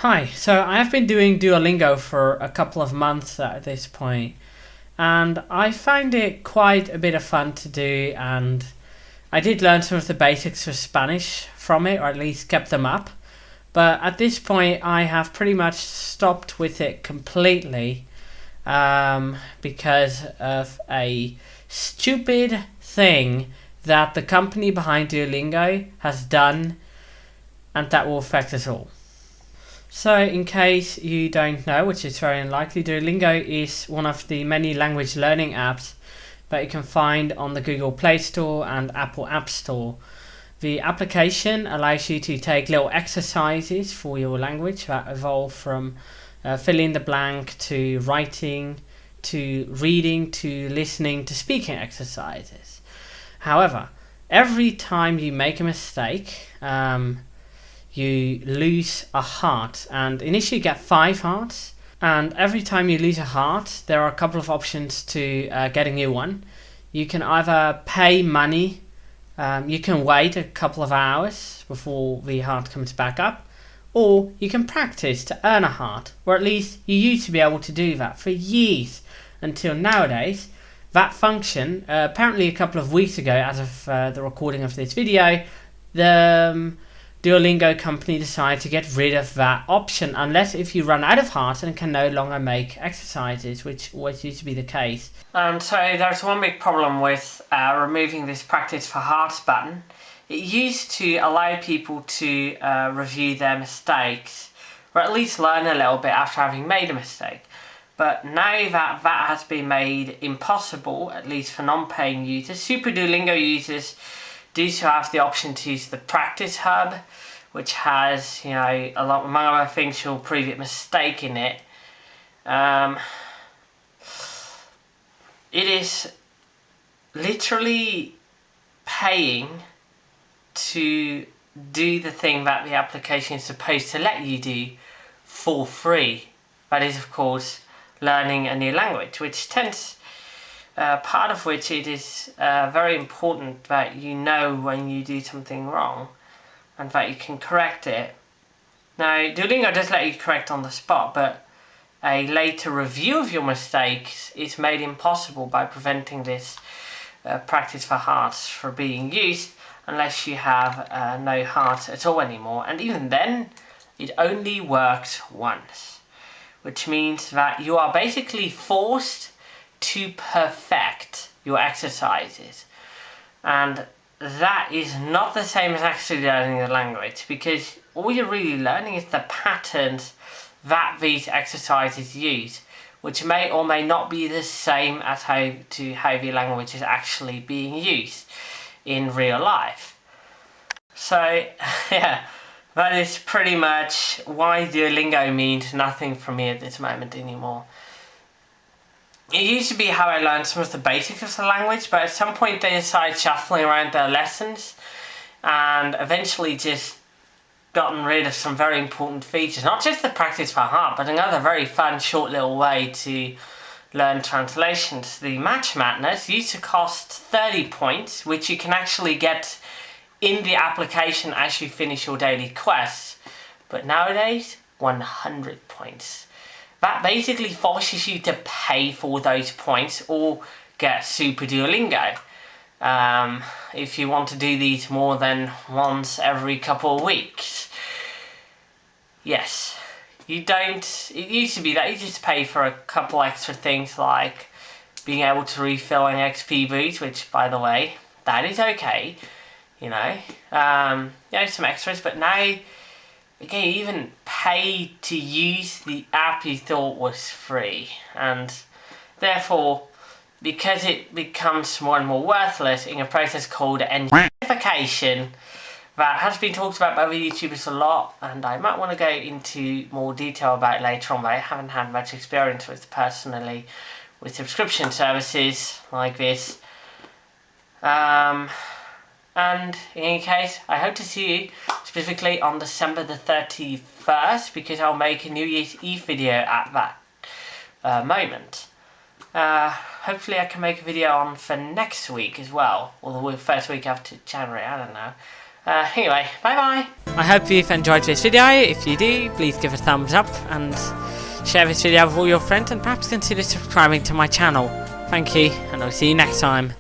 Hi, so I have been doing Duolingo for a couple of months at this point, and I find it quite a bit of fun to do. And I did learn some of the basics of Spanish from it, or at least kept them up. But at this point, I have pretty much stopped with it completely because of a stupid thing that the company behind Duolingo has done, and that will affect us all. So, in case you don't know, which is very unlikely, Duolingo is one of the many language learning apps that you can find on the Google Play Store and Apple App Store. The application allows you to take little exercises for your language that evolve from filling the blank to writing to reading to listening to speaking exercises. However, every time you make a mistake, you lose a heart, and initially you get 5 hearts, and every time you lose a heart there are a couple of options to get a new one. You can either pay money, you can wait a couple of hours before the heart comes back up, or you can practice to earn a heart, or at least you used to be able to do that for years until nowadays. That function, apparently a couple of weeks ago, as of the recording of this video, the Duolingo company decided to get rid of that option unless if you run out of hearts and can no longer make exercises, which always used to be the case. And so there's one big problem with removing this practice for hearts button. It used to allow people to review their mistakes, or at least learn a little bit after having made a mistake. But now that that has been made impossible, at least for non-paying users, Super Duolingo users do still have the option to use the practice hub, which has, a lot, among other things, your previous mistake in it. It is literally paying to do the thing that the application is supposed to let you do for free. That is, of course, learning a new language, which tends part of which it is very important that you know when you do something wrong and that you can correct it. Now, Duolingo does let you correct on the spot, but a later review of your mistakes is made impossible by preventing this practice for hearts from being used unless you have no hearts at all anymore. And even then, it only works once, which means that you are basically forced to perfect your exercises, and that is not the same as actually learning the language, because all you're really learning is the patterns that these exercises use, which may or may not be the same as how the language is actually being used in real life. So yeah, that is pretty much why Duolingo means nothing for me at this moment anymore. It used to be how I learned some of the basics of the language, but at some point they decided shuffling around their lessons and eventually just gotten rid of some very important features. Not just the practice for heart, but another very fun short little way to learn translations. The Match Madness used to cost 30 points, which you can actually get in the application as you finish your daily quests. But nowadays, 100 points. That basically forces you to pay for those points or get Super Duolingo if you want to do these more than once every couple of weeks. Yes, you don't. It used to be that you just pay for a couple extra things like being able to refill an XP boost, which, by the way, that is okay. Some extras, but now, again, you even pay to use the app you thought was free, and therefore, because it becomes more and more worthless in a process called gentrification that has been talked about by the YouTubers a lot, and I might want to go into more detail about it later on, but I haven't had much experience with personally with subscription services like this. And in any case, I hope to see you specifically on December the 31st, because I'll make a New Year's Eve video at that moment. Hopefully I can make a video on for next week as well, or the first week after January, I don't know. Anyway, bye bye. I hope you've enjoyed this video. If you do, please give a thumbs up and share this video with all your friends, and perhaps consider subscribing to my channel. Thank you, and I'll see you next time.